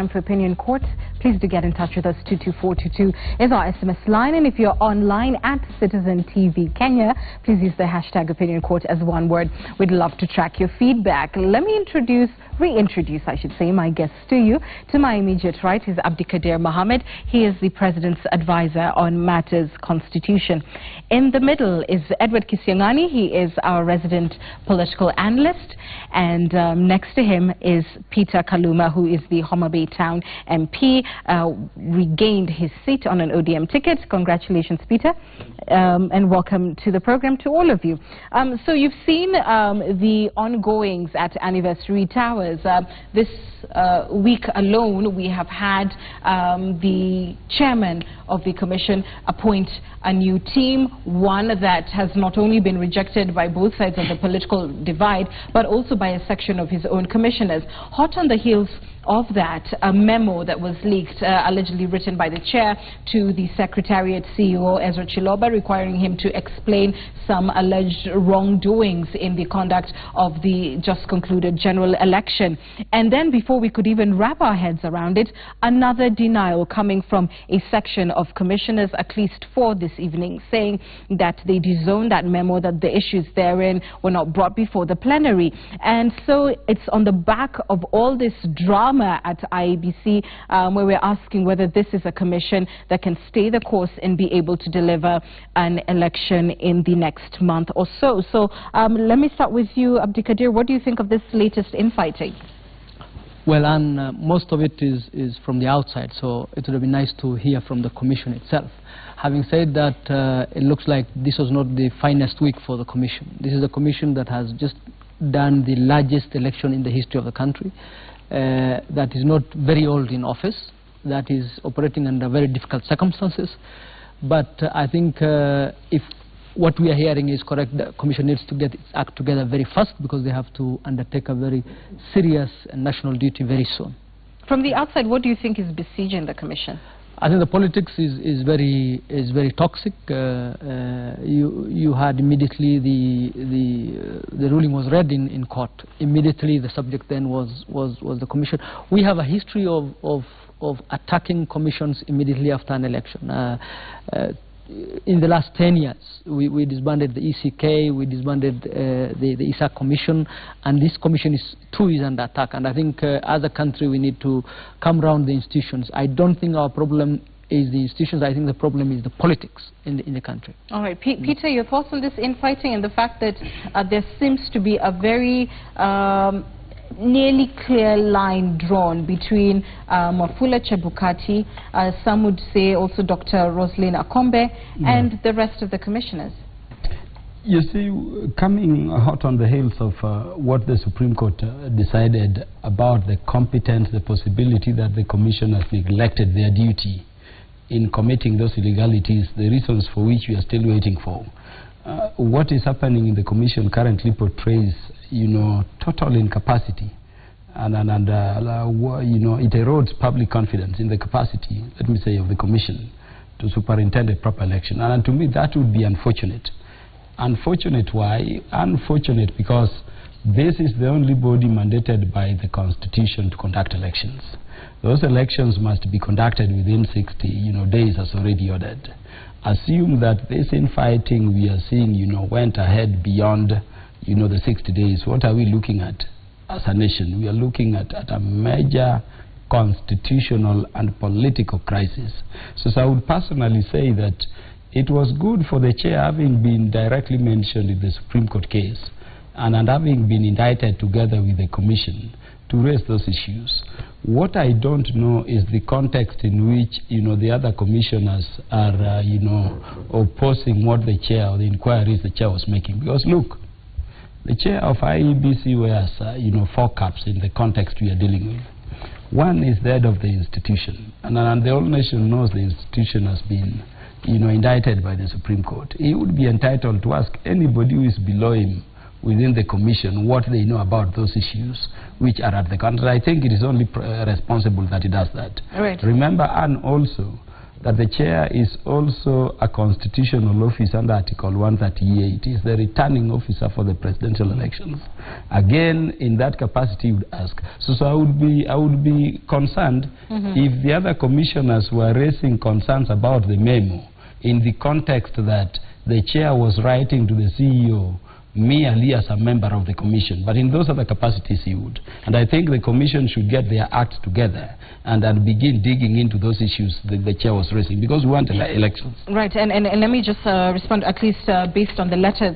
Time for Opinion Court. Please do get in touch with us. 22422 is our SMS line, and if you're online at Citizen TV Kenya, please use the hashtag Opinion Court as one word. We'd love to track your feedback. Let me reintroduce my guest to you. To my immediate right is Abdikadir Mohammed. He is the President's advisor on matters constitution. In the middle is Edward Kisiangani. He is our resident political analyst, and next to him is Peter Kaluma, who is the Homa Bay Town MP, regained his seat on an ODM ticket. Congratulations, Peter, and welcome to the program to all of you. So you've seen the ongoings at Anniversary Towers. This week alone, we have had the chairman of the commission appoint a new team, one that has not only been rejected by both sides of the political divide, but also by a section of his own commissioners. Hot on the heels of that, a memo that was leaked, allegedly written by the chair to the Secretariat CEO, Ezra Chiloba, requiring him to explain some alleged wrongdoings in the conduct of the just concluded general election. And then, before we could even wrap our heads around it, another denial coming from a section of commissioners, at least 4 this evening, saying that they disowned that memo, that the issues therein were not brought before the plenary. And so it's on the back of all this drama at IEBC where we're asking whether this is a commission that can stay the course and be able to deliver an election in the next month or so. So let me start with you, Abdikadir. What do you think of this latest infighting? Well, and most of it is from the outside, so it would be nice to hear from the commission itself. Having said that, it looks like this was not the finest week for the commission. This is a commission that has just done the largest election in the history of the country, that is not very old in office, that is operating under very difficult circumstances. But I think if what we are hearing is correct, the commission needs to get its act together very fast, because they have to undertake a very serious national duty very soon. From the outside, what do you think is besieging the commission? I think the politics is very toxic. You had immediately the ruling was read in court. Immediately the subject then was the commission. We have a history of attacking commissions immediately after an election. In the last 10 years, we disbanded the ECK, we disbanded the ISA Commission, and this commission is under attack. And I think as a country we need to come around the institutions. I don't think our problem is the institutions. I think the problem is the politics in the country. All right, Peter, your thoughts on this infighting and the fact that there seems to be a very nearly clear line drawn between Wafula Chebukati, some would say also Dr. Roslyn Akombe, and the rest of the commissioners? You see, coming hot on the heels of what the Supreme Court decided about the competence, the possibility that the commissioners neglected their duty in committing those illegalities, the reasons for which we are still waiting for. What is happening in the commission currently portrays, total incapacity, and it erodes public confidence in the capacity, let me say, of the commission to superintend a proper election. And to me, that would be unfortunate. Unfortunate why? Unfortunate because this is the only body mandated by the Constitution to conduct elections. Those elections must be conducted within 60 days, as already ordered. Assume that this infighting we are seeing, went ahead beyond, the 60 days. What are we looking at as a nation? We are looking at a major constitutional and political crisis. So I would personally say that it was good for the chair, having been directly mentioned in the Supreme Court case and having been indicted together with the commission, to raise those issues. What I don't know is the context in which the other commissioners are opposing what the chair or the inquiries the chair was making. Because look, the chair of IEBC wears 4 caps in the context we are dealing with. One is the head of the institution, and the whole nation knows the institution has been indicted by the Supreme Court. He would be entitled to ask anybody who is below him within the commission what they know about those issues which are at the country. I think it is only responsible that he does that. Right. Remember, and also, that the chair is also a constitutional office under Article 138. He is the returning officer for the presidential elections. Again, in that capacity, you would ask. So I would be concerned if the other commissioners were raising concerns about the memo in the context that the chair was writing to the CEO merely as a member of the commission, but in those other capacities he would. And I think the commission should get their acts together and begin digging into those issues that the chair was raising, because we want elections. Right, and let me just respond, at least based on the letter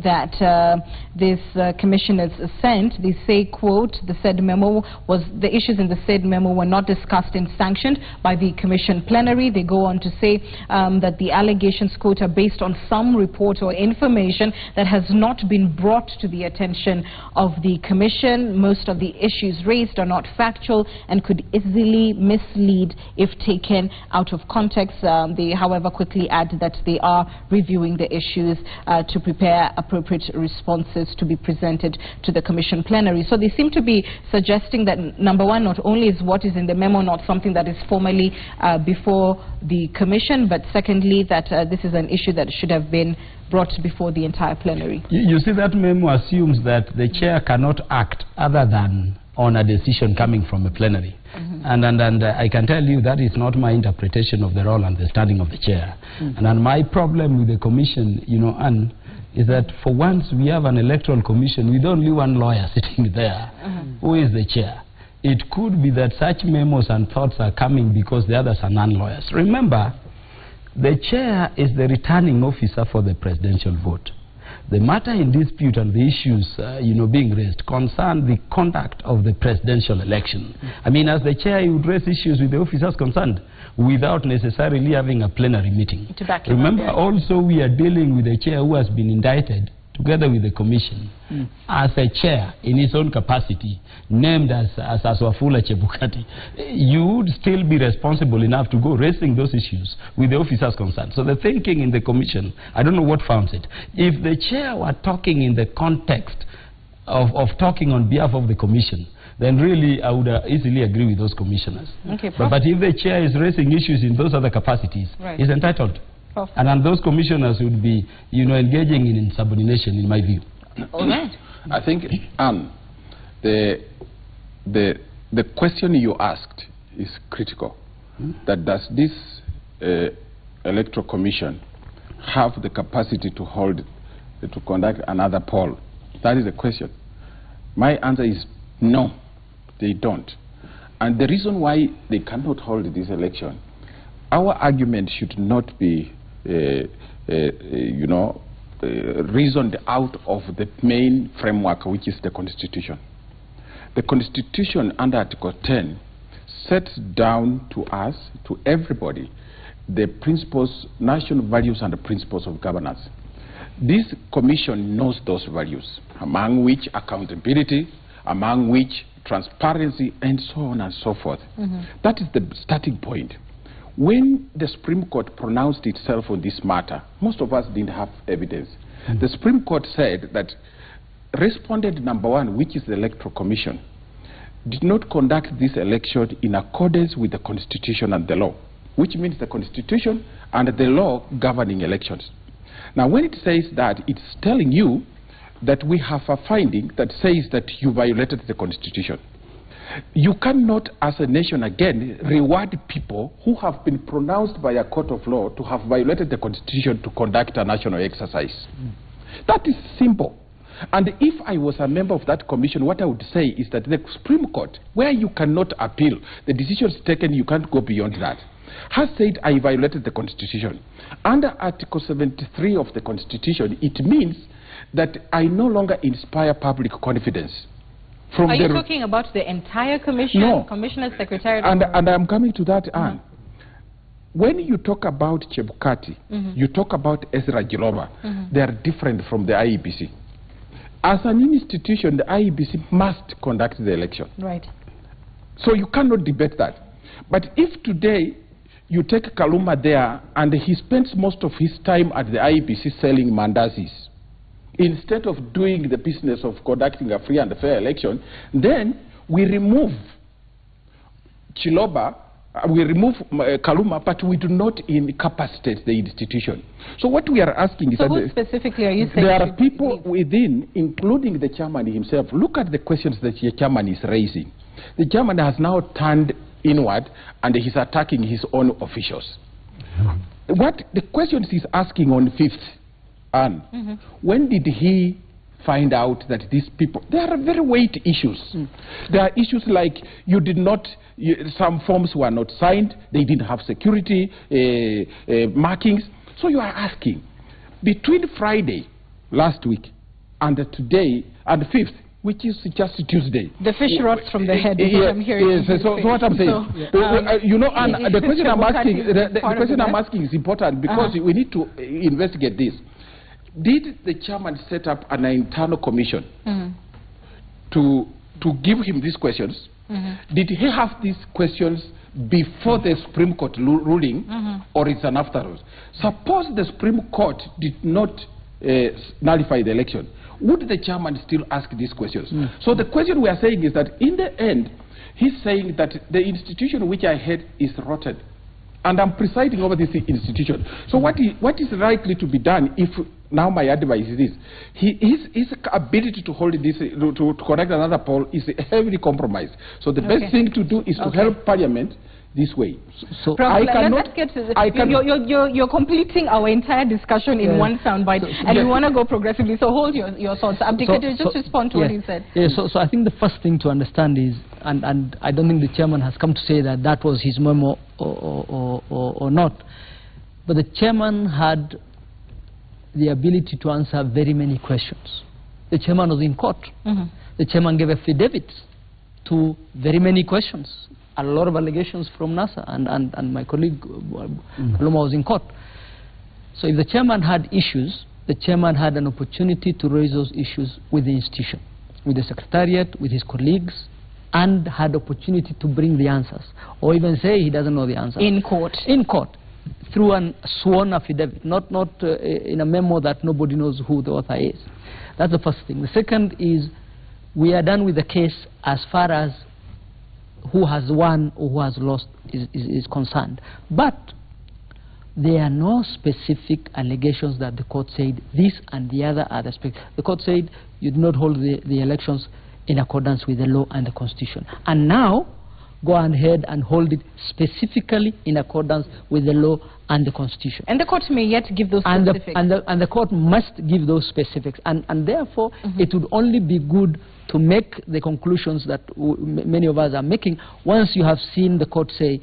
that this commissioners sent. They say, quote, the said memo was, the issues in the said memo were not discussed and sanctioned by the commission plenary. They go on to say that the allegations, quote, are based on some report or information that has not been brought to the attention of the commission. Most of the issues raised are not factual and could easily mislead if taken out of context. They, however, quickly add that they are reviewing the issues to prepare appropriate responses to be presented to the commission plenary. So they seem to be suggesting that, number one, not only is what is in the memo not something that is formally before the commission, but secondly, that this is an issue that should have been brought before the entire plenary. You see, that memo assumes that the chair cannot act other than on a decision coming from a plenary. And I can tell you that is not my interpretation of the role and the standing of the chair. And my problem with the commission, you know, Anne, is that for once we have an electoral commission with only one lawyer sitting there, who is the chair. It could be that such memos and thoughts are coming because the others are non-lawyers. Remember, the chair is the returning officer for the presidential vote. The matter in dispute and the issues being raised concern the conduct of the presidential election. I mean, as the chair, you would raise issues with the officers concerned without necessarily having a plenary meeting. Remember, also we are dealing with a chair who has been indicted together with the commission as a chair in his own capacity, named as Wafula Chebukati. You would still be responsible enough to go raising those issues with the officers concerned. So the thinking in the commission, I don't know what founds it. If the chair were talking in the context of talking on behalf of the commission, then really I would easily agree with those commissioners. Okay, but if the chair is raising issues in those other capacities, he's entitled. And those commissioners would be, engaging in insubordination, in my view. All right. I think, Anne, the question you asked is critical. That does this electoral commission have the capacity to conduct another poll? That is the question. My answer is no, they don't. And the reason why they cannot hold this election, our argument should not be reasoned out of the main framework, which is the Constitution. The Constitution under Article 10 sets down to us, to everybody, the principles, national values and the principles of governance. This commission knows those values, among which accountability, among which transparency, and so on and so forth. That is the starting point. When the Supreme Court pronounced itself on this matter, most of us didn't have evidence. The Supreme Court said that respondent number one, which is the Electoral Commission, did not conduct this election in accordance with the Constitution and the law, which means the Constitution and the law governing elections. Now, when it says that, it's telling you that we have a finding that says that you violated the Constitution. You cannot, as a nation again, reward people who have been pronounced by a court of law to have violated the Constitution to conduct a national exercise. That is simple. And if I was a member of that commission, what I would say is that the Supreme Court, where you cannot appeal, the decisions taken, you can't go beyond that, has said I violated the Constitution. Under Article 73 of the Constitution, it means that I no longer inspire public confidence. Are you talking about the entire commission? No. Commissioner, Secretariat? And I'm coming to that, Anne. When you talk about Chebukati, you talk about Ezra Jiloba, they are different from the IEBC. As an institution, the IEBC must conduct the election. Right. So you cannot debate that. But if today you take Kaluma there and he spends most of his time at the IEBC selling mandazis, instead of doing the business of conducting a free and fair election, then we remove Chiloba we remove Kaluma, but we do not incapacitate the institution. So what we are asking is so that... who specifically are you saying? There are people within, including the chairman himself. Look at the questions that the chairman is raising. The chairman has now turned inward and he's attacking his own officials. What the questions he's asking on 5th, Anne, when did he find out that these people, there are very weighty issues. There are issues like you did not, some forms were not signed, they didn't have security markings. So you are asking, between Friday last week and today and the 5th, which is just Tuesday. The fish rots from the head, is what I'm hearing. Yes, so what I'm saying, you know, and the question I'm asking, the question I'm asking is important because we need to investigate this. Did the chairman set up an internal commission to give him these questions? Did he have these questions before the Supreme Court ruling, or it's an afterwards? Suppose the Supreme Court did not nullify the election, would the chairman still ask these questions? So the question we are saying is that in the end, he's saying that the institution which I had is rotten, and I'm presiding over this institution. So what is likely to be done if, now my advice is this, his ability to hold this, to conduct another poll is heavily compromised. So the best thing to do is to help Parliament this way. So Prof, let's get to you're completing our entire discussion in one soundbite, and we want to go progressively. So hold your thoughts. Abdikadir, just respond to what he said. So I think the first thing to understand is, and I don't think the chairman has come to say that that was his memo or not, but the chairman had the ability to answer very many questions. The chairman was in court. The chairman gave affidavits to very many questions. A lot of allegations from NASA, and my colleague Paloma was in court. So if the chairman had issues, the chairman had an opportunity to raise those issues with the institution, with the secretariat, with his colleagues, and had opportunity to bring the answers, or even say he doesn't know the answers. In court? In court, through a sworn affidavit, not in a memo that nobody knows who the author is. That's the first thing. The second is, we are done with the case as far as who has won or who has lost is concerned. But there are no specific allegations that the court said this and the other are the specific. The court said you did not hold the elections in accordance with the law and the constitution. And now, go ahead and hold it specifically in accordance with the law and the constitution. And the court may yet give those specifics. And the court must give those specifics. And therefore, it would only be good to make the conclusions that many of us are making once you have seen the court say,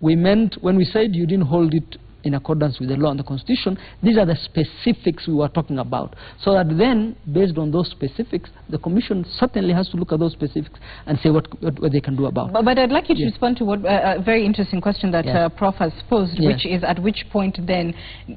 we meant, when we said you didn't hold it in accordance with the law and the constitution, these are the specifics we were talking about. So that then, based on those specifics, the commission certainly has to look at those specifics and say what they can do about it. But I'd like you to respond to what a very interesting question that Prof has posed, which is, at which point then,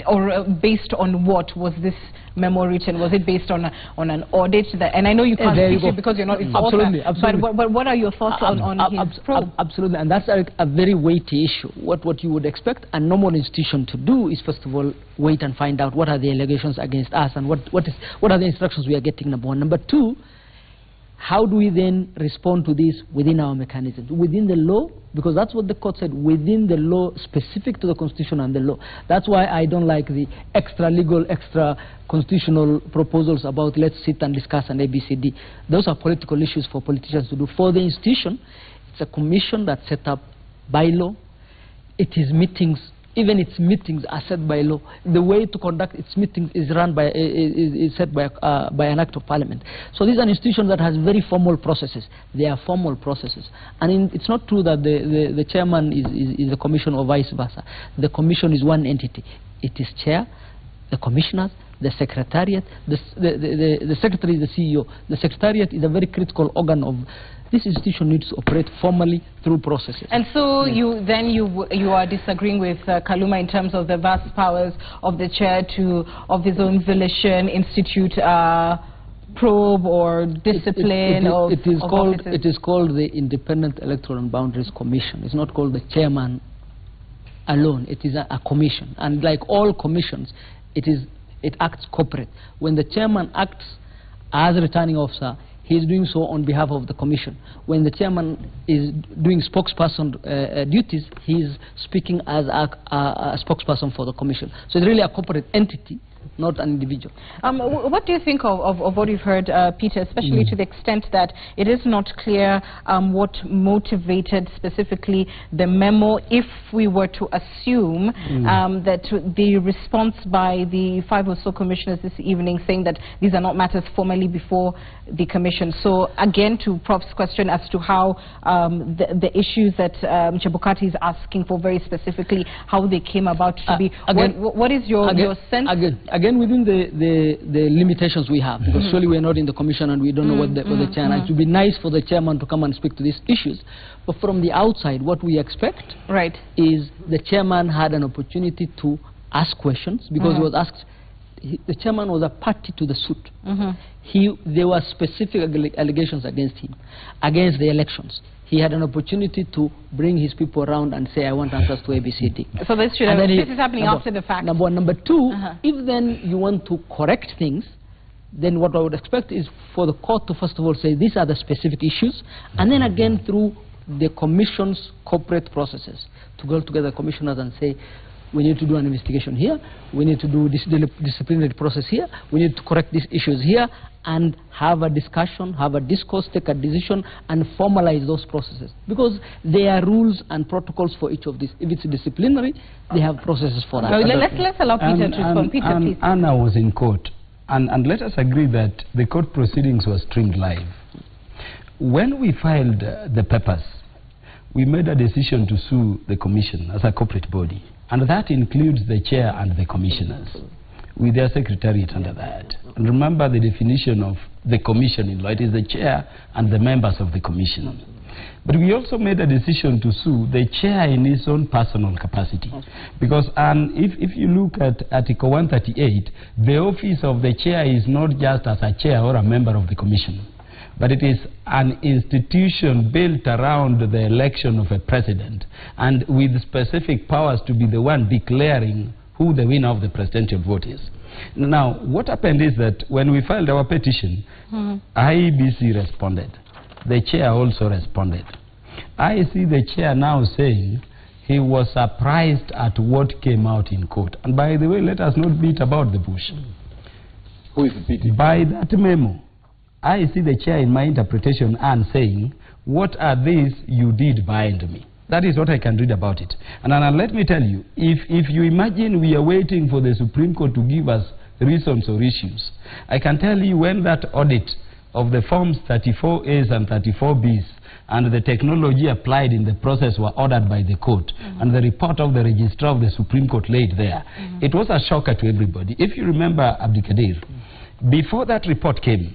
or based on what was this memo written? Was it based on an audit? And I know you can't speak it because you're not its author. But what are your thoughts on his probe? Absolutely, and that's a very weighty issue. What you would expect a normal institution to do is, first of all, wait and find out what are the allegations against us and what are the instructions we are getting, number one. Number two, how do we then respond to this within our mechanisms, within the law? Because that's what the court said, within the law, specific to the constitution and the law. That's why I don't like the extra legal, extra constitutional proposals about let's sit and discuss an ABCD. Those are political issues for politicians to do. For the institution, it's a commission that's set up by law. It is meetings. Even its meetings are set by law. The way to conduct its meetings is run by is set by an act of parliament. So these are institutions that has very formal processes. They are formal processes, and it's not true that the chairman is the commission or vice versa. The commission is one entity. It is chair, the commissioners, the secretariat. The secretary is the CEO. The secretariat is a very critical organ of. This institution needs to operate formally through processes. And so you are disagreeing with Kaluma in terms of the vast powers of the chair to, of his own volition, institute probe or discipline it is called the Independent Electoral and Boundaries Commission. It's not called the chairman alone. It is a commission. And like all commissions, it acts corporate. When the chairman acts as returning officer, he is doing so on behalf of the commission. When the chairman is doing spokesperson duties, he is speaking as a spokesperson for the commission. So it's really a corporate entity, not an individual. What do you think of what you've heard, Peter, especially to the extent that it is not clear what motivated specifically the memo, if we were to assume that the response by the 5 or so commissioners this evening saying that these are not matters formally before the commission. So again, to Prof's question as to how the issues that Chebukati is asking for very specifically, how they came about to be. What is your sense? Again, within the limitations we have, because surely we are not in the commission and we don't know what the chairman. It would be nice for the chairman to come and speak to these issues, but from the outside, what we expect is the chairman had an opportunity to ask questions, because he was asked. The chairman was a party to the suit. There were specific allegations against him, against the elections. He had an opportunity to bring his people around and say, I want answers to ABCD. So this is happening after the fact. Number one. Number two, if then you want to correct things, then what I would expect is for the court to first of all say, these are the specific issues, and then again through the commission's corporate processes, to go together commissioners and say, we need to do an investigation here, we need to do this disciplinary process here, we need to correct these issues here, and have a discussion, have a discourse, take a decision, and formalize those processes. Because there are rules and protocols for each of these. If it's disciplinary, they have processes for that. Let's allow Peter to respond. Peter, please. Anna was in court, and let us agree that the court proceedings were streamed live. When we filed the papers, we made a decision to sue the commission as a corporate body, and that includes the chair and the commissioners, with their secretariat under that. And remember the definition of the commission in law. It is the chair and the members of the commission. But we also made a decision to sue the chair in his own personal capacity. Because if you look at Article 138, the office of the chair is not just as a chair or a member of the commission, but it is an institution built around the election of a president, and with specific powers to be the one declaring who the winner of the presidential vote is. Now, what happened is that when we filed our petition, IEBC responded. The chair also responded. I see the chair now saying he was surprised at what came out in court. And by the way, let us not beat about the bush. Who is beating? By that memo, I see the chair in my interpretation and saying, what are these you did bind me? That is what I can read about it. And let me tell you, if you imagine we are waiting for the Supreme Court to give us reasons or issues, I can tell you when that audit of the forms 34As and 34Bs and the technology applied in the process were ordered by the court, and the report of the registrar of the Supreme Court laid there, it was a shocker to everybody. If you remember, Abdikadir, before that report came,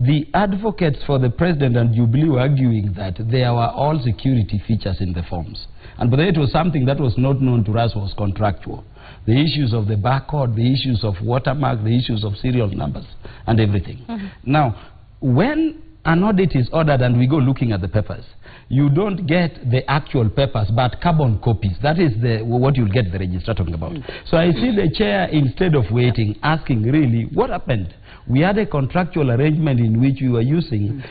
the advocates for the president and Jubilee were arguing that there were all security features in the forms. And but it was something that was not known to us, was contractual. The issues of the barcode, the issues of watermark, the issues of serial numbers, and everything. Now, when an audit is ordered and we go looking at the papers, you don't get the actual papers, but carbon copies. That is what you'll get the registrar talking about. So I see the chair, instead of waiting, asking really, what happened? We had a contractual arrangement in which we were using,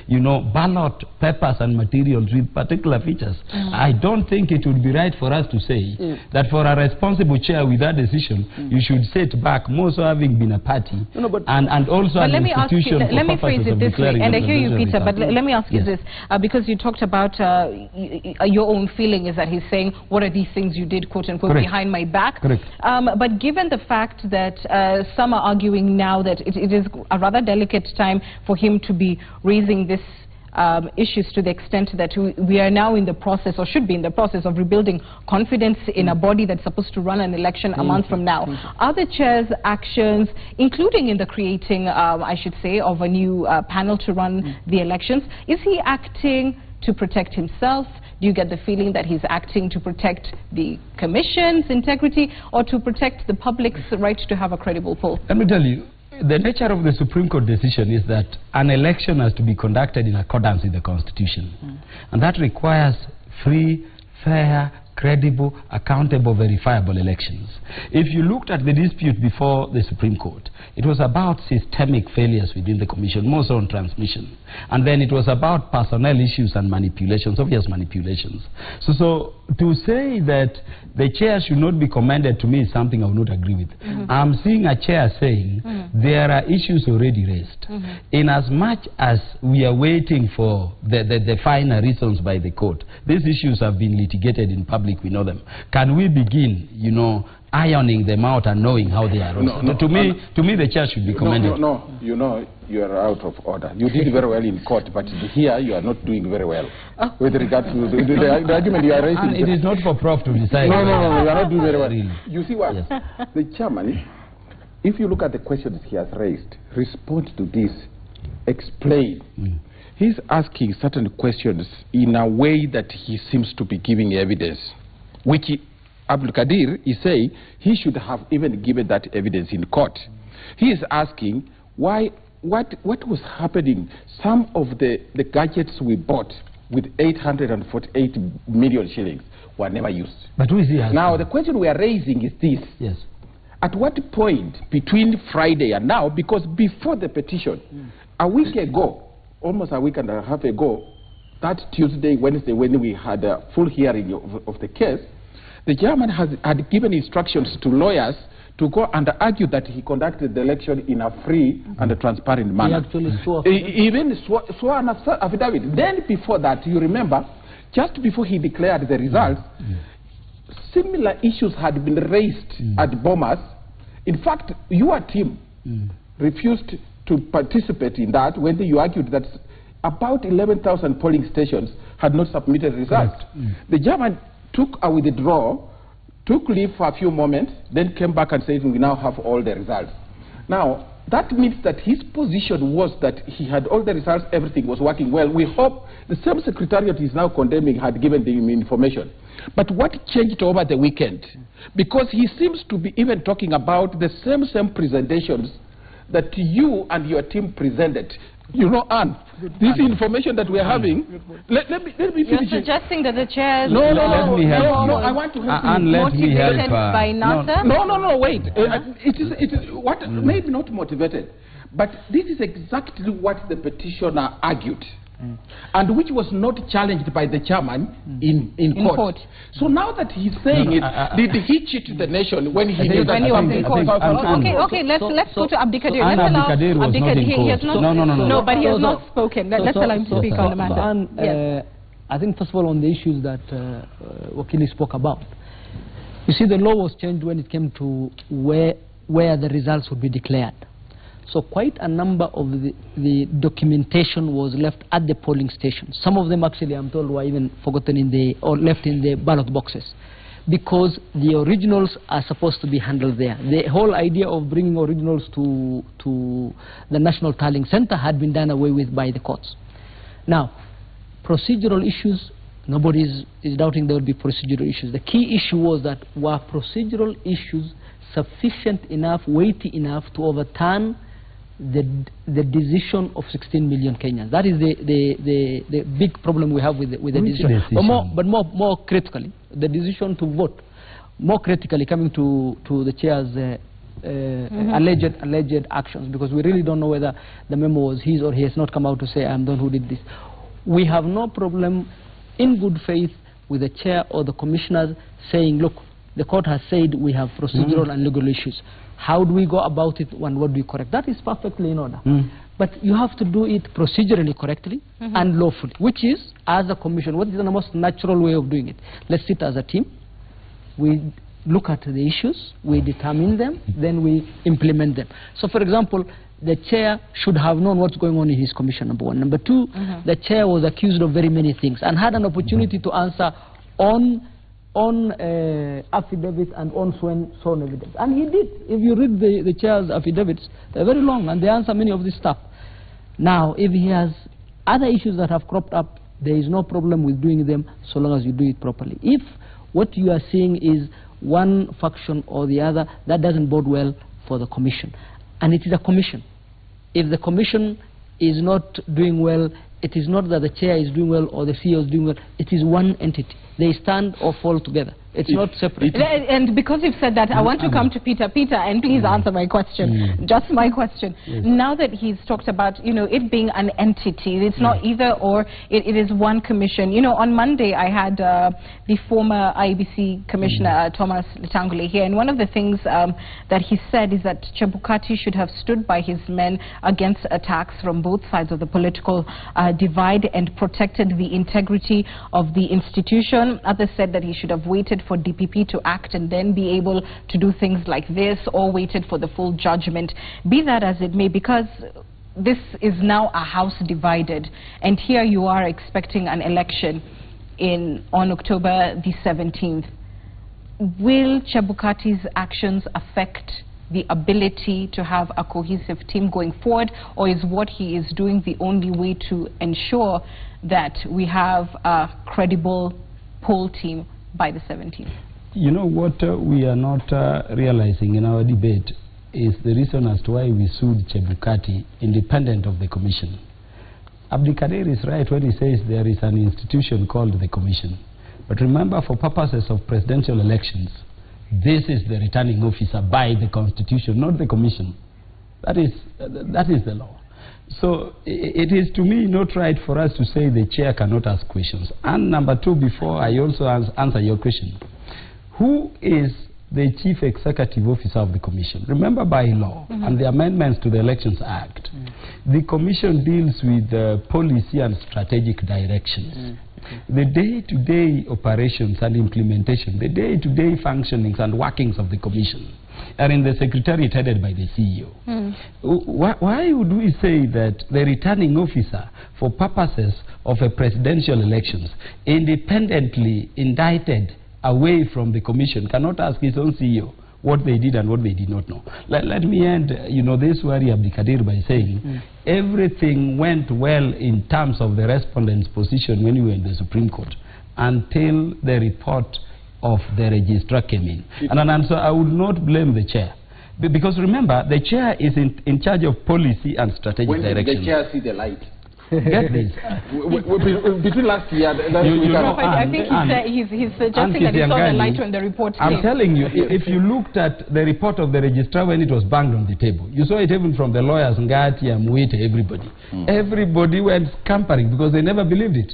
ballot papers and materials with particular features. I don't think it would be right for us to say that for a responsible chair with that decision, you should sit back, more so having been a party, and also an institution. Let me phrase it this way, and I hear you, Peter, but let me ask you this, because you talked about your own feeling is that he's saying, what are these things you did, quote unquote, behind my back? But given the fact that some are arguing now that it is a rather delicate time for him to be raising this issues to the extent that we are now in the process, or should be in the process, of rebuilding confidence in a body that's supposed to run an election a month from now. Are the chair's actions, including in the creating, I should say, of a new panel to run the elections, is he acting to protect himself? Do you get the feeling that he's acting to protect the commission's integrity, or to protect the public's right to have a credible poll? Let me tell you, the nature of the Supreme Court decision is that an election has to be conducted in accordance with the Constitution. And that requires free, fair, credible, accountable, verifiable elections. If you looked at the dispute before the Supreme Court, it was about systemic failures within the Commission, more so on transmission. And then it was about personnel issues and manipulations, obvious manipulations. So to say that the chair should not be commended, to me is something I would not agree with. I'm seeing a chair saying there are issues already raised. In as much as we are waiting for the final reasons by the court, these issues have been litigated in public, we know them. Can we begin, you know, ironing them out and knowing how they are? To me, the chair should be commended. No, you know, you are out of order. You did very well in court, but here you are not doing very well with regard to the argument you are raising. And it is not for Prof to decide. No, you are not doing very well. Really. You see what? Yes. The chairman, if you look at the questions he has raised, respond to this, explain. He's asking certain questions in a way that he seems to be giving evidence, which Abdul Kadir is saying he should have even given that evidence in court. He is asking why, what was happening. Some of the gadgets we bought with 848 million shillings were never used. But who is he asking? Now the question we are raising is this. Yes. At what point between Friday and now, because before the petition, a week ago, almost a week and a half ago, that Tuesday, Wednesday, when we had a full hearing of the case, the chairman had given instructions to lawyers to go and argue that he conducted the election in a free and a transparent manner. He actually swore. Even swore an affidavit. Then before that, you remember, just before he declared the results, similar issues had been raised at Bomas. In fact, your team refused to participate in that when you argued that about 11,000 polling stations had not submitted results. The chairman took a withdrawal, took leave for a few moments, then came back and said, we now have all the results. Now, that means that his position was that he had all the results, everything was working well. We hope the same secretariat is now condemning had given him information. But what changed over the weekend? Because he seems to be even talking about the same presentations that you and your team presented. You know, Anne, this information that we're having, let me finish. You're suggesting that the chairs... No, I want to help you. Motivated by NASA? No, wait. It is what, maybe not motivated, but this is exactly what the petitioner argued. And which was not challenged by the chairman in court. So now that he's saying did he cheat the nation when he knew that... Okay, let's go to Abdikadir. Abdikadir was not in court. No, but he has not spoken. Let's allow him to speak on the matter. I think, first of all, on the issues that Wakili spoke about, you see, the law was changed when it came to where the results would be declared. So quite a number of the documentation was left at the polling stations. Some of them actually, I'm told, were even forgotten or left in the ballot boxes, because the originals are supposed to be handled there. The whole idea of bringing originals to the National Tallying Center had been done away with by the courts. Now, procedural issues, nobody is doubting there will be procedural issues. The key issue was that were procedural issues sufficient enough, weighty enough to overturn the decision of 16 million Kenyans. That is the big problem we have with the decision. But more critically, the decision to vote. More critically, coming to the chair's alleged actions, because we really don't know whether the memo was his or he has not come out to say, I'm the one who did this. We have no problem, in good faith, with the chair or the commissioners saying, look, the court has said we have procedural and legal issues. How do we go about it and what do we correct? That is perfectly in order. But you have to do it procedurally correctly and lawfully, which is, as a commission, what is the most natural way of doing it? Let's sit as a team. We look at the issues, we determine them, then we implement them. So, for example, the chair should have known what's going on in his commission, number one. Number two, the chair was accused of very many things and had an opportunity to answer on affidavits and on sworn evidence. And he did. If you read the chair's affidavits, they're very long and they answer many of this stuff. Now, if he has other issues that have cropped up, there is no problem with doing them so long as you do it properly. If what you are seeing is one faction or the other, that doesn't bode well for the commission. And it is a commission. If the commission is not doing well, it is not that the chair is doing well or the CEO is doing well. It is one entity. They stand or fall together. It's not separate. And because you've said that, I want to come to Peter. Peter, and please answer my question. Just my question. Yes. Now that he's talked about, you know, it being an entity, it's not either or, it is one commission. You know, on Monday I had the former IEBC Commissioner Thomas Letangule here, and one of the things that he said is that Chebukati should have stood by his men against attacks from both sides of the political divide and protected the integrity of the institution. Others said that he should have waited for DPP to act and then be able to do things like this, or waited for the full judgment. Be that as it may, because this is now a house divided, and here you are expecting an election on October the 17th. Will Chebukati's actions affect the ability to have a cohesive team going forward, or is what he is doing the only way to ensure that we have a credible poll team by the 17th? You know what we are not realizing in our debate is the reason as to why we sued Chebukati independent of the commission. Abdikadir is right when he says there is an institution called the commission. But remember, for purposes of presidential elections, this is the returning officer by the constitution, not the commission. That is the law. So it is, to me, not right for us to say the chair cannot ask questions. And number two, before I also answer your question, who is the chief executive officer of the commission? Remember, by law and the amendments to the Elections Act, the commission deals with policy and strategic directions. The day-to-day operations and implementation, the day-to-day functionings and workings of the commission are in the secretariat headed by the CEO. Why would we say that the returning officer, for purposes of a presidential elections, independently indicted away from the commission, cannot ask his own CEO what they did and what they did not know? Let me end, you know, this worry Abdikadir by saying everything went well in terms of the respondent's position when we were in the Supreme Court until the report of the registrar came in. And so I would not blame the chair. Because remember, the chair is in charge of policy and strategic direction. When the chair see the light? Get this. Between last year, I think he's suggesting that he saw the light when the report came. I'm telling you, if you looked at the report of the registrar when it was banged on the table, you saw it even from the lawyers, Ngati, Amuite, everybody. Everybody went scampering because they never believed it.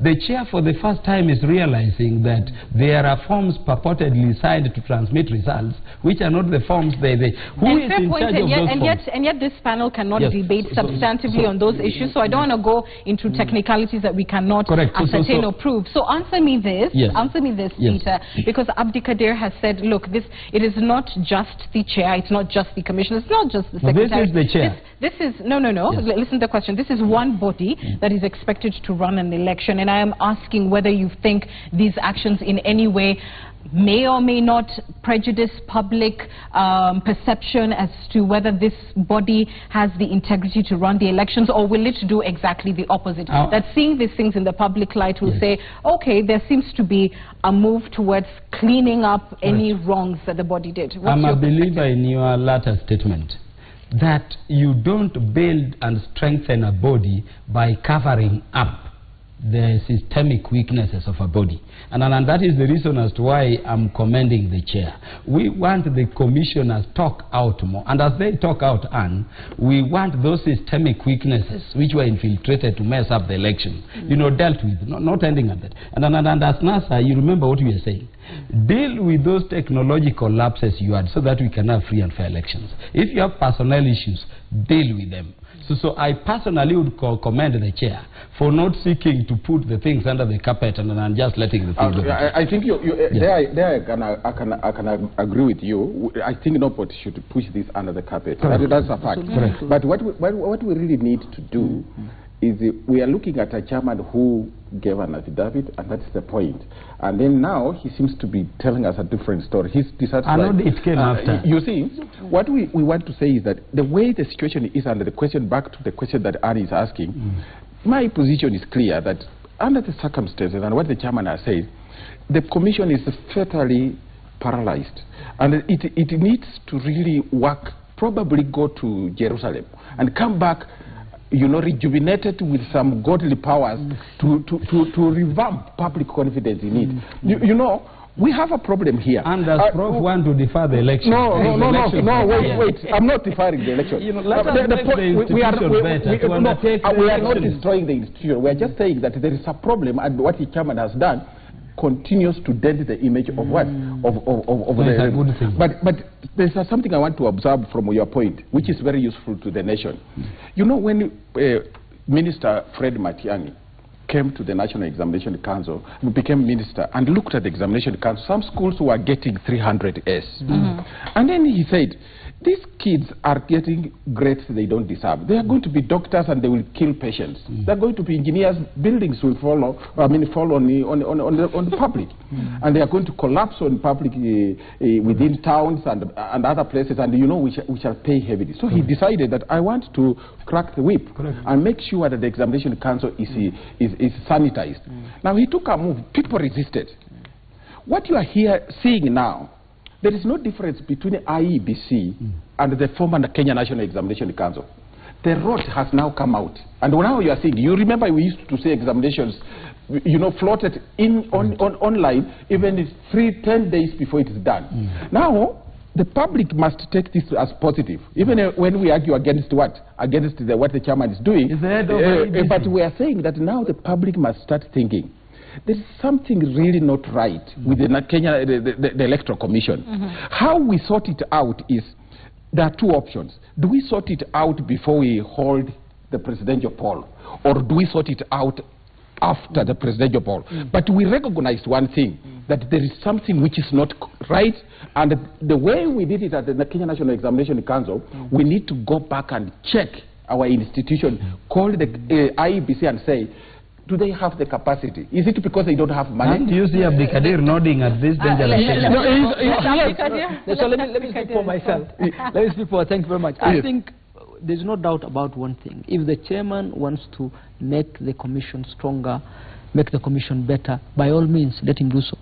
The chair for the first time is realizing that there are forms purportedly signed to transmit results which are not the forms who is in charge of those forms. And yet this panel cannot debate substantively on those issues, so I don't want to go into technicalities that we cannot ascertain or prove. So answer me this, Peter, because Abdikadir has said, look, it is not just the chair, it's not just the commissioner, it's not just the secretary. This is the chair. This is, no. Listen to the question. This is one body that is expected to run an election, and I am asking whether you think these actions in any way may or may not prejudice public perception as to whether this body has the integrity to run the elections, or will it do exactly the opposite? That seeing these things in the public light will say, okay, there seems to be a move towards cleaning up any wrongs that the body did. I'm a believer in your latter statement, that you don't build and strengthen a body by covering up the systemic weaknesses of a body. And that is the reason as to why I'm commending the chair. We want the commissioners talk out more. And as they talk out, we want those systemic weaknesses which were infiltrated to mess up the election, you know, dealt with, not ending at that. And as NASA, you remember what we are saying. Deal with those technological lapses you had so that we can have free and fair elections. If you have personnel issues, deal with them. So I personally would commend the chair for not seeking to put the things under the carpet and just letting the things go. I think I can agree with you. I think nobody should push this under the carpet. That's a fact. But what we really need to do is we are looking at a chairman who gave an affidavit, and that's the point. And then now he seems to be telling us a different story. He's dissatisfied. I know it came after. You see, what we want to say is that the way the situation is, and the question back to the question that Annie is asking, my position is clear that under the circumstances and what the chairman has said, the commission is fatally paralyzed, and it needs to really work, probably go to Jerusalem and come back you know, rejuvenated with some godly powers to revamp public confidence in it. You know, we have a problem here. And does Prof want to defer the election? No, wait. I'm not deferring the election. You know, we are not destroying the institution. We are just saying that there is a problem, and what the chairman has done continues to dent the image of what? Of the good thing. But there's something I want to observe from your point, which is very useful to the nation. You know, when Minister Fred Matiang'i came to the National Examination Council, became minister, and looked at the Examination Council, some schools were getting 300 S. And then he said, these kids are getting grades they don't deserve. They are going to be doctors and they will kill patients. They are going to be engineers. Buildings will fall on the public. And they are going to collapse on public within towns and other places, and you know, we shall pay heavily. So he decided that I want to crack the whip and make sure that the Examination Council is sanitized. Now he took a move. People resisted. What you are seeing now, there is no difference between the IEBC and the former Kenya National Examination Council. The rot has now come out. And now you are seeing, you remember we used to say examinations, you know, floated online even 10 days before it is done. Now, the public must take this as positive, even when we argue against what? Against what the chairman is doing. But we are saying that now the public must start thinking, there's something really not right with the Kenya, the Electoral Commission. How we sort it out is, there are two options. Do we sort it out before we hold the presidential poll, or do we sort it out after the presidential poll? But we recognize one thing, that there is something which is not right, and the way we did it at the Kenya National Examination Council, we need to go back and check our institution, call the IEBC and say, do they have the capacity? Is it because they don't have money? Do you see Abdikadir nodding at this dangerous thing? So let me speak for myself. Let me speak for, thank you very much. I think there's no doubt about one thing. If the chairman wants to make the commission stronger, make the commission better, by all means, let him do so.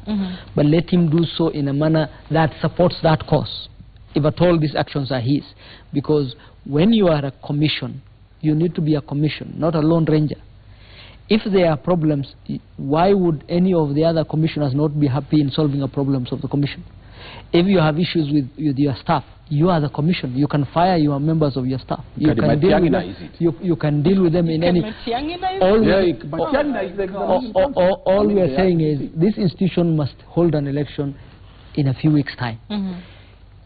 But let him do so in a manner that supports that cause, if at all these actions are his. Because when you are a commission, you need to be a commission, not a lone ranger. If there are problems, why would any of the other commissioners not be happy in solving the problems of the commission? If you have issues with your staff, you are the commission. You can fire your members of your staff. You can deal with them. You can deal with them in any. All we are saying is this institution must hold an election in a few weeks' time.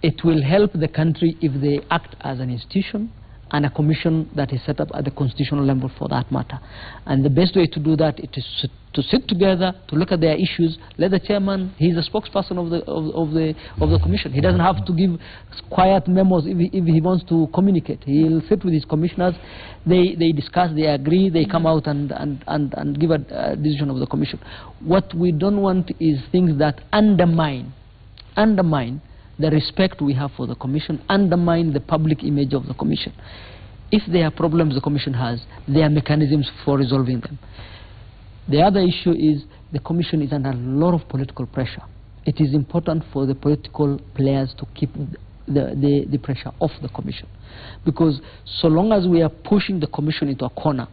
It will help the country if they act as an institution and a commission that is set up at the constitutional level for that matter. And the best way to do that is to sit together, to look at their issues. Let the chairman, he's a spokesperson of the commission. He doesn't have to give quiet memos if he wants to communicate. He'll sit with his commissioners, they discuss, they agree, they come out and give a decision of the commission. What we don't want is things that undermine the respect we have for the commission, undermine the public image of the commission. If there are problems the commission has, there are mechanisms for resolving them. The other issue is the commission is under a lot of political pressure. It is important for the political players to keep the pressure off the commission. Because so long as we are pushing the commission into a corner,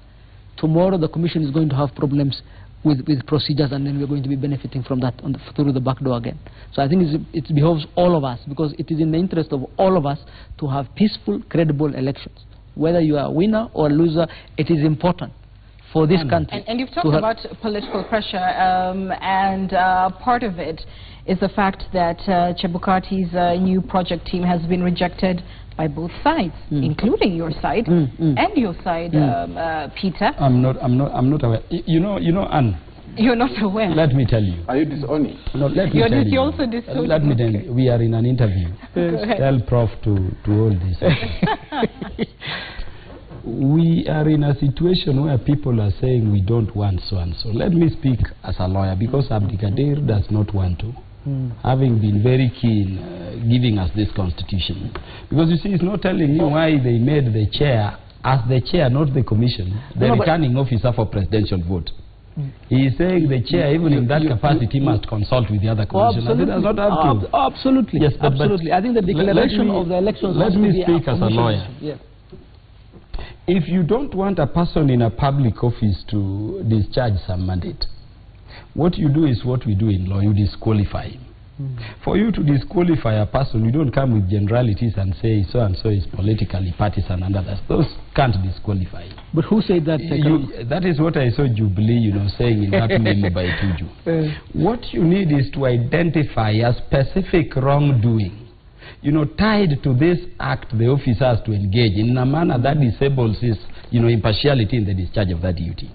tomorrow the commission is going to have problems with procedures, and then we're going to be benefiting from that through the back door again. So I think it behoves all of us, because it is in the interest of all of us to have peaceful, credible elections. Whether you are a winner or a loser, it is important for this country. And you've talked about political pressure, and part of it is the fact that Chebukati's new project team has been rejected by both sides, including your side and your side, Peter. I'm not aware. You know, Anne. You're not aware. Let me tell you. Are you disowning? No, let me tell you. You're also disowning. Let me tell you. We are in an interview. Tell Prof to hold this. We are in a situation where people are saying we don't want so and so. Let me speak as a lawyer, because Abdikadir does not want to. Having been very keen giving us this constitution. Because you see, it's not telling you why they made the chair, as the chair, not the commission, the returning officer for presidential vote. He is saying the chair, even in that capacity, must consult with the other commissioners. It does not have to. Absolutely. Yes, absolutely. I think the declaration of the elections. Let me speak as a lawyer. Yeah. if you don't want a person in a public office to discharge some mandate, what you do is what we do in law, you disqualify him. For you to disqualify a person, you don't come with generalities and say so-and-so is politically partisan and others. Those can't disqualify him. But who said that? That is what I saw Jubilee, saying in that memo by Tuju. What you need is to identify a specific wrongdoing, tied to this act the officer has to engage in a manner that disables his, impartiality in the discharge of that duty.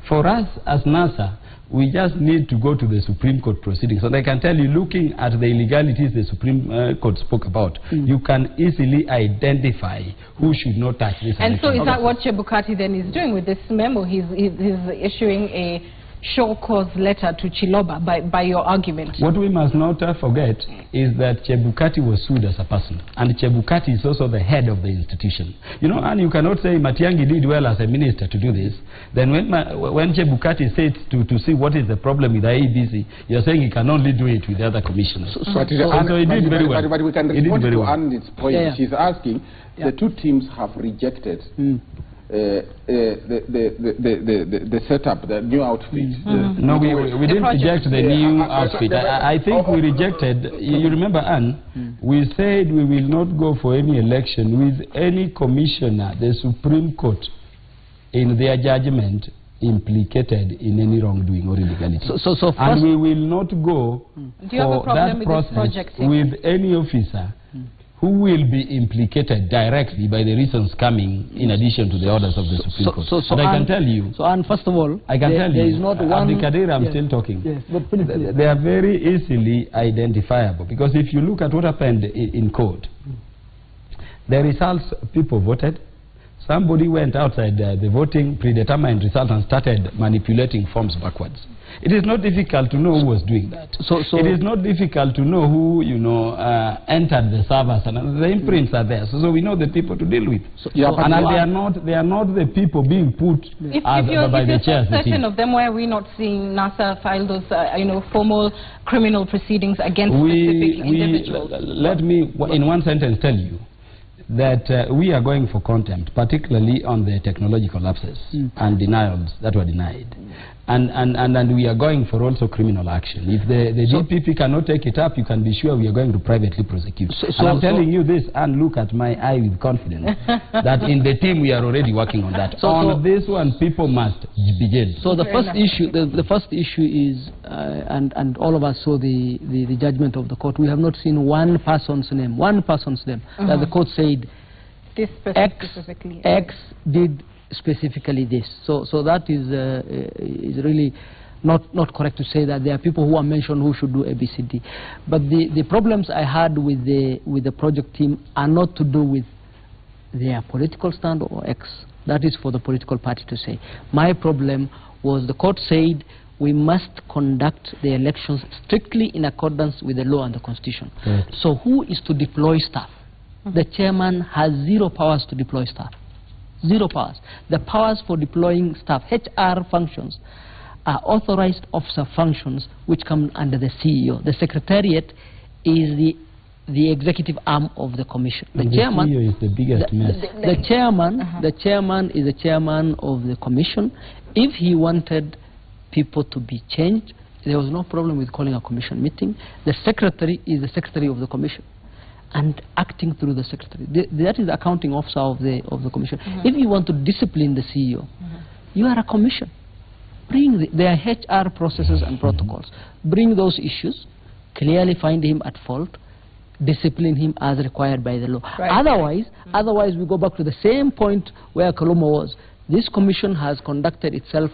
For us as NASA, we just need to go to the Supreme Court proceedings. And I can tell you, looking at the illegalities the Supreme Court spoke about, you can easily identify who should not touch this. And so is that what Chebukati then is doing with this memo? He's issuing a show cause letter to Chiloba by your argument. What we must not forget is that Chebukati was sued as a person, and Chebukati is also the head of the institution. And you cannot say Matiang'i did well as a minister to do this. Then when Chebukati says to see what is the problem with the IEBC, you're saying he can only do it with the other commissioners. So he did very well. But we can respond to Anne's point. Yeah. She's asking, the two teams have rejected the setup, the new outfit. No, we didn't reject the new outfit. I think we rejected, you remember, Anne, we said we will not go for any election with any commissioner, the Supreme Court, in their judgment, implicated in any wrongdoing or illegality. And we will not go for that process with any officer who will be implicated directly by the reasons coming in addition to the orders of the Supreme Court. But I can tell you... So, and first of all, I can tell you, there is not one... Abdikadir, I'm still talking. Yes, but please, they are very easily identifiable, because if you look at what happened in court, the results, people voted. Somebody went outside the voting predetermined result and started manipulating forms backwards. It is not difficult to know who was doing that. It is not difficult to know who, entered the servers, and the imprints are there. So we know the people to deal with. And they are not the people being put by the chairs. If you're certain of them, why are we not seeing NASA file those, formal criminal proceedings against specific individuals? Let me, in one sentence, tell you that we are going for contempt, particularly on the technological lapses and denials that were denied. And we are going for also criminal action. If the DPP cannot take it up, you can be sure we are going to privately prosecute. And I'm telling you this, and look at my eye with confidence, that in the team we are already working on that. On this one, people must begin. So the first issue, the first issue is, and all of us saw the judgment of the court. We have not seen one person's name that the court said this X did specifically this. So that is really not correct to say that there are people who are mentioned who should do ABCD. But the problems I had with the project team are not to do with their political stand or X. That is for the political party to say. My problem was the court said we must conduct the elections strictly in accordance with the law and the constitution. So who is to deploy staff? The chairman has zero powers to deploy staff. Zero powers. The powers for deploying staff, HR functions, are authorized officer functions which come under the CEO. The secretariat is the executive arm of the commission. The chairman, CEO is the biggest mess. The chairman is the chairman of the commission. If he wanted people to be changed, there was no problem with calling a commission meeting. The secretary is the secretary of the commission and acting through the secretary. That is the accounting officer of the commission. If you want to discipline the CEO, you are a commission. Bring their HR processes and protocols. Bring those issues, clearly find him at fault, discipline him as required by the law. Otherwise we go back to the same point where Kaluma was. This commission has conducted itself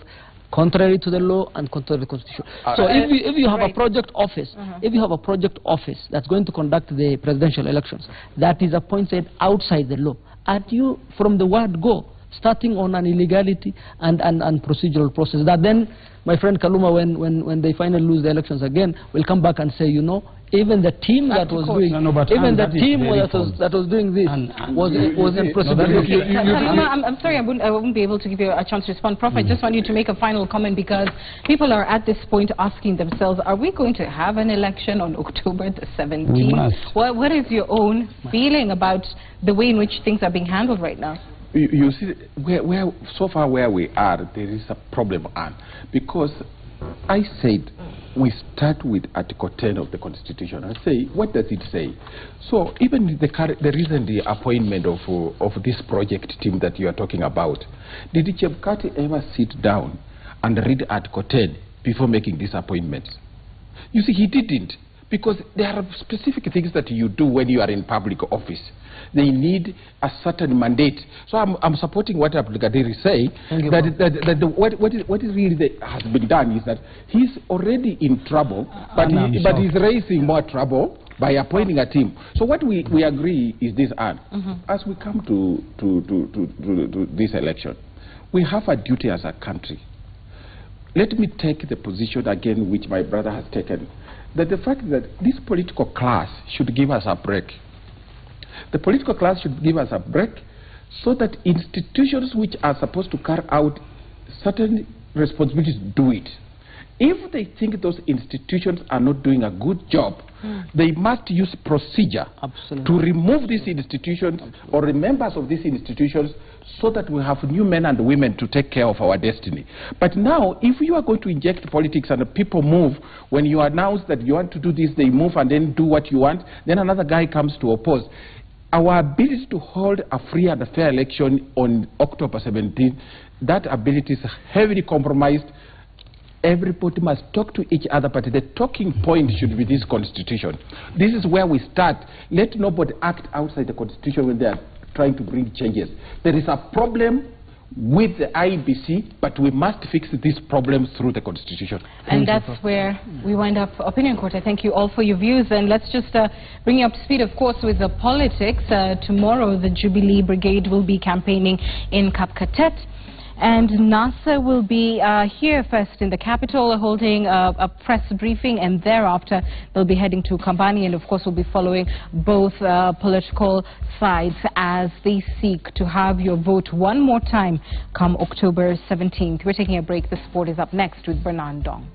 contrary to the law and contrary to the constitution. So if you have a project office, if you have a project office that's going to conduct the presidential elections, that is appointed outside the law, and you from the word go, starting on an illegality and procedural process, that then, my friend Kaluma, when they finally lose the elections again, will come back and say, even the team that was doing, that was doing this was in procedure. I'm sorry, I won't be able to give you a chance to respond. Prof, I just want you to make a final comment, because people are at this point asking themselves, are we going to have an election on October the 17th? What is your own feeling about the way in which things are being handled right now? you see, so far where we are, there is a problem, Anne, because I said we start with Article 10 of the Constitution. I say, what does it say? So even the recent appointment of this project team that you are talking about, did Chebukati ever sit down and read Article 10 before making these appointments? You see, he didn't, because there are specific things that you do when you are in public office. They need a certain mandate. So I'm supporting what Abdulkadir is saying, what is really has been done is that he's already in trouble, but he's raising more trouble by appointing a team. So what we agree is this, Anne, as we come to this election, we have a duty as a country. Let me take the position again which my brother has taken, that the fact that this political class should give us a break. The political class should give us a break so that institutions which are supposed to carry out certain responsibilities do it. If they think those institutions are not doing a good job, they must use procedure to remove these institutions or the members of these institutions so that we have new men and women to take care of our destiny. But now, if you are going to inject politics and people move, when you announce that you want to do this, they move and then do what you want, then another guy comes to oppose. Our ability to hold a free and a fair election on October 17, that ability is heavily compromised. Everybody must talk to each other, but the talking point should be this Constitution. This is where we start. Let nobody act outside the Constitution when they are trying to bring changes. There is a problem with the IEBC, but we must fix these problems through the Constitution. And that's where we wind up Opinion Court. I thank you all for your views, and let's just bring you up to speed, of course, with the politics. Tomorrow, the Jubilee Brigade will be campaigning in Kapkatet. And NASA will be here first in the capital holding a press briefing, and thereafter they'll be heading to Kambani, and of course we'll be following both political sides as they seek to have your vote one more time come October 17th. We're taking a break. The sport is up next with Bernard Dong.